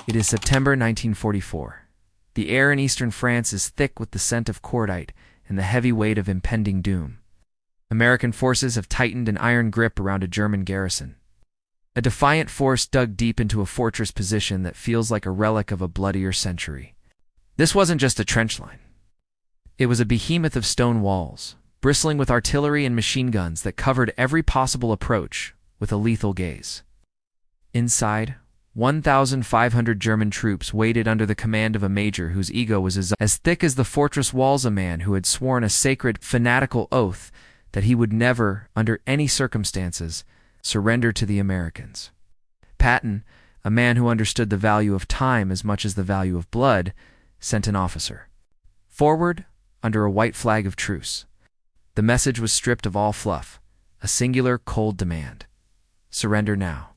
It is September 1944. The air in eastern France is thick with the scent of cordite and the heavy weight of impending doom. American forces have tightened an iron grip around a German garrison. A defiant force dug deep into a fortress position that feels like a relic of a bloodier century. This wasn't just a trench line. It was a behemoth of stone walls, bristling with artillery and machine guns that covered every possible approach with a lethal gaze. Inside, 1,500 German troops waited under the command of a major whose ego was as thick as the fortress walls, a man who had sworn a sacred, fanatical oath that he would never, under any circumstances, surrender to the Americans. Patton, a man who understood the value of time as much as the value of blood, sent an officer forward under a white flag of truce. The message was stripped of all fluff, a singular, cold demand. Surrender now.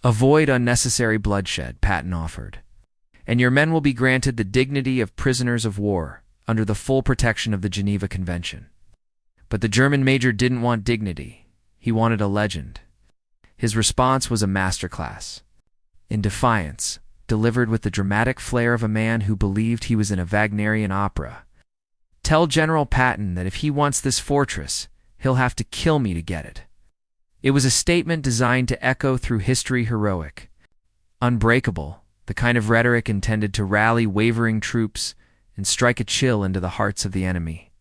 Avoid unnecessary bloodshed, Patton offered, and your men will be granted the dignity of prisoners of war under the full protection of the Geneva Convention. But the German major didn't want dignity. He wanted a legend. His response was a masterclass in defiance, delivered with the dramatic flair of a man who believed he was in a Wagnerian opera. Tell General Patton that if he wants this fortress, he'll have to kill me to get it. It was a statement designed to echo through history, heroic, unbreakable, the kind of rhetoric intended to rally wavering troops and strike a chill into the hearts of the enemy.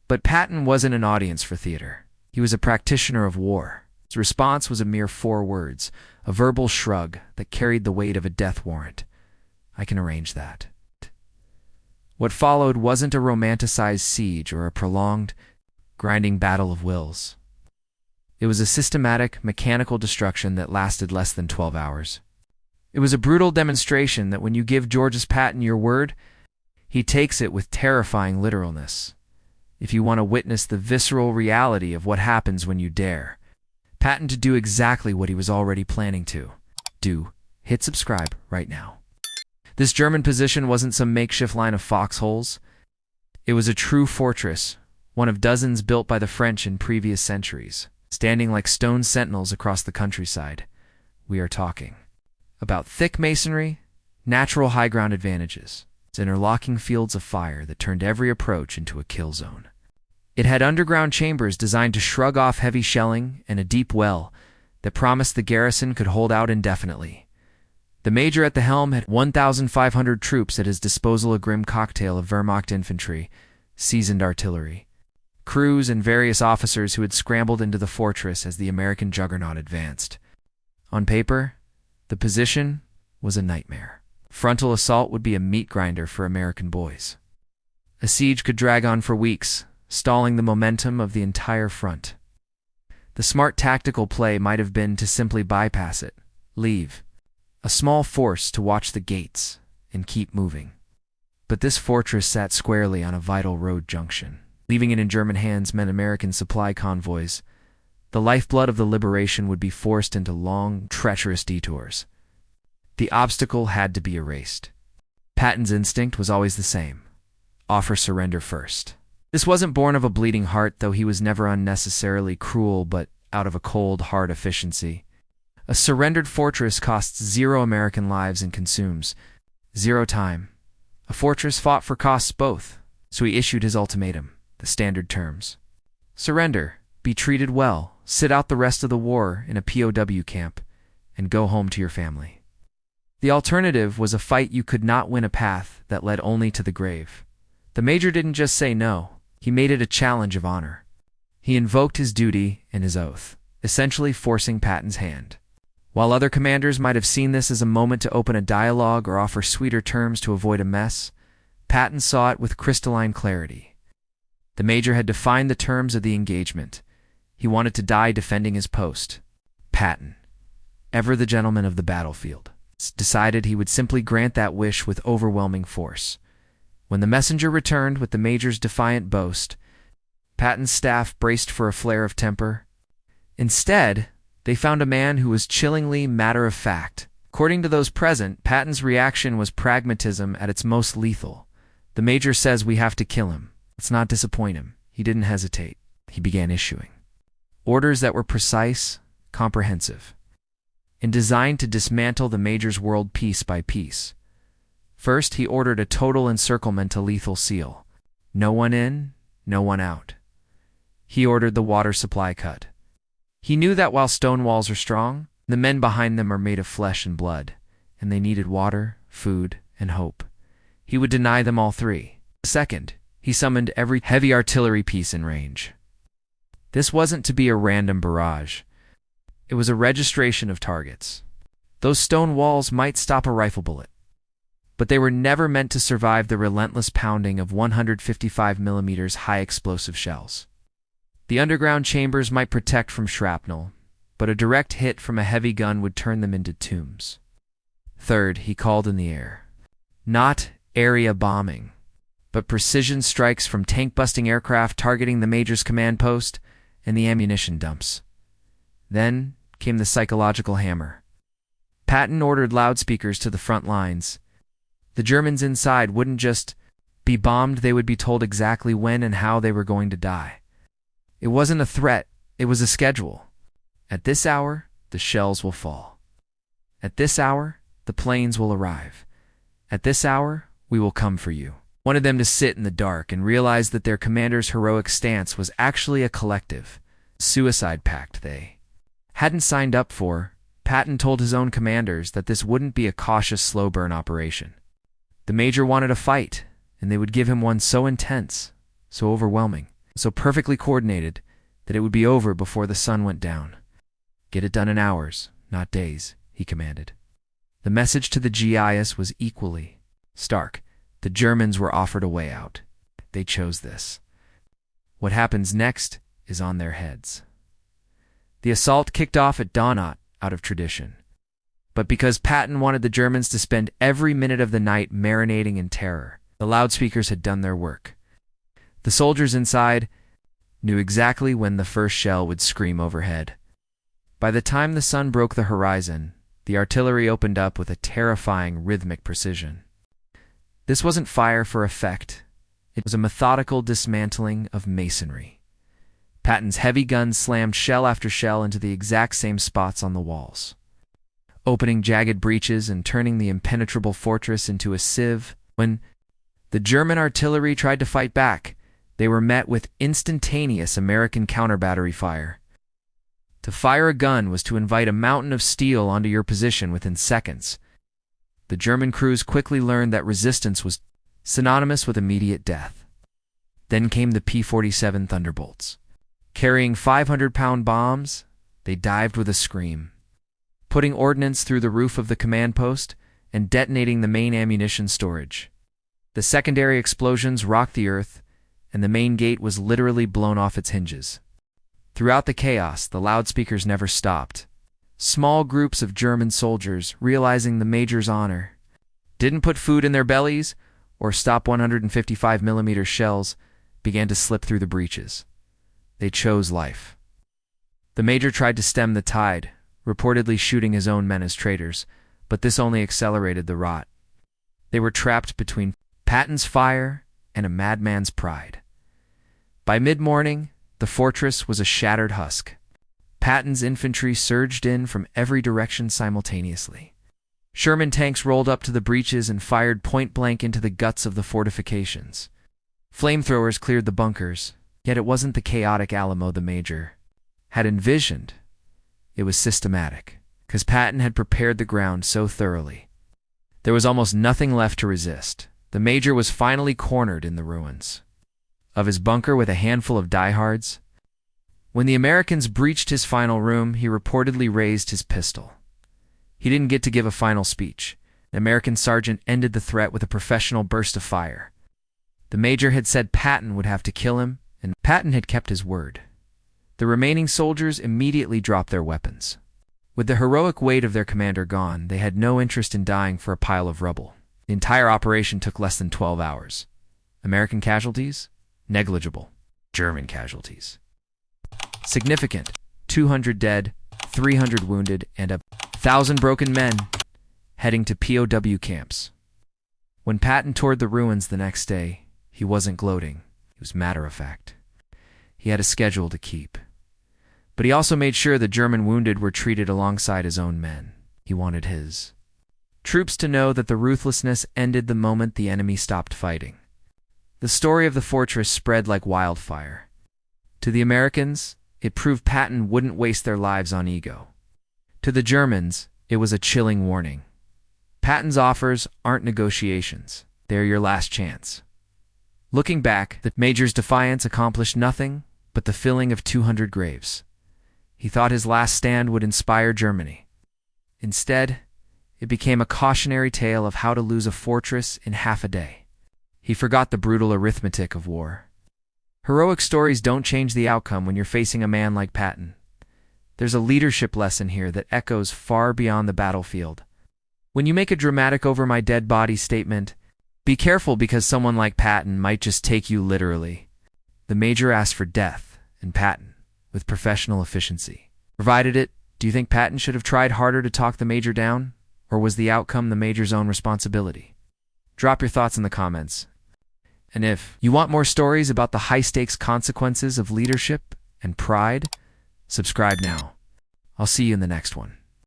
But Patton wasn't an audience for theater. He was a practitioner of war. His response was a mere 4 words, a verbal shrug that carried the weight of a death warrant. I can arrange that. What followed wasn't a romanticized siege or a prolonged, grinding battle of wills. It was a systematic, mechanical destruction that lasted less than 12 hours. It was a brutal demonstration that when you give Georges Patton your word, he takes it with terrifying literalness. If you want to witness the visceral reality of what happens when you dare Patton to do exactly what he was already planning to do, hit subscribe right now. This German position wasn't some makeshift line of foxholes. It was a true fortress, one of dozens built by the French in previous centuries, standing like stone sentinels across the countryside. We are talking about thick masonry, natural high ground advantages, interlocking fields of fire that turned every approach into a kill zone. It had underground chambers designed to shrug off heavy shelling and a deep well that promised the garrison could hold out indefinitely. The major at the helm had 1,500 troops at his disposal, a grim cocktail of Wehrmacht infantry, seasoned artillery, crews, and various officers who had scrambled into the fortress as the American juggernaut advanced. On paper, the position was a nightmare. Frontal assault would be a meat grinder for American boys. A siege could drag on for weeks, stalling the momentum of the entire front. The smart tactical play might have been to simply bypass it, leave a small force to watch the gates, and keep moving. But this fortress sat squarely on a vital road junction. Leaving it in German hands meant American supply convoys. The lifeblood of the liberation would be forced into long, treacherous detours. The obstacle had to be erased. Patton's instinct was always the same: offer surrender first. This wasn't born of a bleeding heart, though he was never unnecessarily cruel, but out of a cold, hard efficiency. A surrendered fortress costs 0 American lives and consumes 0 time. A fortress fought for costs both, so he issued his ultimatum, the standard terms: surrender, be treated well, sit out the rest of the war in a POW camp, and go home to your family. The alternative was a fight you could not win, a path that led only to the grave. The major didn't just say no, he made it a challenge of honor. He invoked his duty and his oath, essentially forcing Patton's hand. While other commanders might have seen this as a moment to open a dialogue or offer sweeter terms to avoid a mess, Patton saw it with crystalline clarity. The major had defined the terms of the engagement. He wanted to die defending his post. Patton, ever the gentleman of the battlefield, decided he would simply grant that wish with overwhelming force. When the messenger returned with the major's defiant boast, Patton's staff braced for a flare of temper. Instead, they found a man who was chillingly matter-of-fact. According to those present, Patton's reaction was pragmatism at its most lethal. The major says we have to kill him. Let's not disappoint him. He didn't hesitate. He began issuing orders that were precise, comprehensive, and designed to dismantle the major's world piece by piece. First, he ordered a total encirclement to lethal seal. No one in, no one out. He ordered the water supply cut. He knew that while stone walls are strong, the men behind them are made of flesh and blood, and they needed water, food, and hope. He would deny them all three. Second, he summoned every heavy artillery piece in range. This wasn't to be a random barrage. It was a registration of targets. Those stone walls might stop a rifle bullet, but they were never meant to survive the relentless pounding of 155mm high explosive shells. The underground chambers might protect from shrapnel, but a direct hit from a heavy gun would turn them into tombs. Third, he called in the air. Not area bombing, but precision strikes from tank-busting aircraft targeting the Major's command post and the ammunition dumps. Then came the psychological hammer. Patton ordered loudspeakers to the front lines. The Germans inside wouldn't just be bombed, they would be told exactly when and how they were going to die. It wasn't a threat, it was a schedule. At this hour, the shells will fall. At this hour, the planes will arrive. At this hour, we will come for you. Wanted them to sit in the dark and realize that their commander's heroic stance was actually a collective suicide pact they hadn't signed up for. Patton told his own commanders that this wouldn't be a cautious, slow-burn operation. The Major wanted a fight, and they would give him one so intense, so overwhelming, so perfectly coordinated that it would be over before the sun went down. Get it done in hours, not days, he commanded. The message to the GIs was equally stark. The Germans were offered a way out. They chose this. What happens next is on their heads. The assault kicked off at dawn out of tradition. But because Patton wanted the Germans to spend every minute of the night marinating in terror, the loudspeakers had done their work. The soldiers inside knew exactly when the first shell would scream overhead. By the time the sun broke the horizon, the artillery opened up with a terrifying rhythmic precision. This wasn't fire for effect. It was a methodical dismantling of masonry. Patton's heavy guns slammed shell after shell into the exact same spots on the walls, opening jagged breaches and turning the impenetrable fortress into a sieve. When the German artillery tried to fight back, they were met with instantaneous American counter-battery fire. To fire a gun was to invite a mountain of steel onto your position within seconds. The German crews quickly learned that resistance was synonymous with immediate death. Then came the P-47 Thunderbolts. Carrying 500-pound bombs, they dived with a scream, putting ordnance through the roof of the command post and detonating the main ammunition storage. The secondary explosions rocked the earth, and the main gate was literally blown off its hinges. Throughout the chaos, the loudspeakers never stopped. Small groups of German soldiers, realizing the Major's honor, didn't put food in their bellies or stop 155mm shells, began to slip through the breaches. They chose life. The Major tried to stem the tide, reportedly shooting his own men as traitors, but this only accelerated the rot. They were trapped between Patton's fire and a madman's pride. By mid-morning, the fortress was a shattered husk. Patton's infantry surged in from every direction simultaneously. Sherman tanks rolled up to the breaches and fired point-blank into the guts of the fortifications. Flamethrowers cleared the bunkers, yet it wasn't the chaotic Alamo the Major had envisioned. It was systematic, because Patton had prepared the ground so thoroughly. There was almost nothing left to resist. The Major was finally cornered in the ruins of his bunker with a handful of diehards. When the Americans breached his final room, he reportedly raised his pistol. He didn't get to give a final speech. The American sergeant ended the threat with a professional burst of fire. The Major had said Patton would have to kill him, and Patton had kept his word. The remaining soldiers immediately dropped their weapons. With the heroic weight of their commander gone, they had no interest in dying for a pile of rubble. The entire operation took less than 12 hours. American casualties? Negligible. German casualties. Significant. 200 dead, 300 wounded, and 1,000 broken men heading to POW camps. When Patton toured the ruins the next day, he wasn't gloating. He was matter-of-fact. He had a schedule to keep. But he also made sure the German wounded were treated alongside his own men. He wanted his troops to know that the ruthlessness ended the moment the enemy stopped fighting. The story of the fortress spread like wildfire. To the Americans, it proved Patton wouldn't waste their lives on ego. To the Germans, it was a chilling warning. Patton's offers aren't negotiations. They're your last chance. Looking back, the Major's defiance accomplished nothing but the filling of 200 graves. He thought his last stand would inspire Germany. Instead, it became a cautionary tale of how to lose a fortress in half a day. He forgot the brutal arithmetic of war. Heroic stories don't change the outcome when you're facing a man like Patton. There's a leadership lesson here that echoes far beyond the battlefield. When you make a dramatic over my dead body statement, be careful because someone like Patton might just take you literally. The Major asked for death, and Patton, with professional efficiency, provided it. Do you think Patton should have tried harder to talk the Major down, or was the outcome the Major's own responsibility? Drop your thoughts in the comments. And if you want more stories about the high-stakes consequences of leadership and pride, subscribe now. I'll see you in the next one.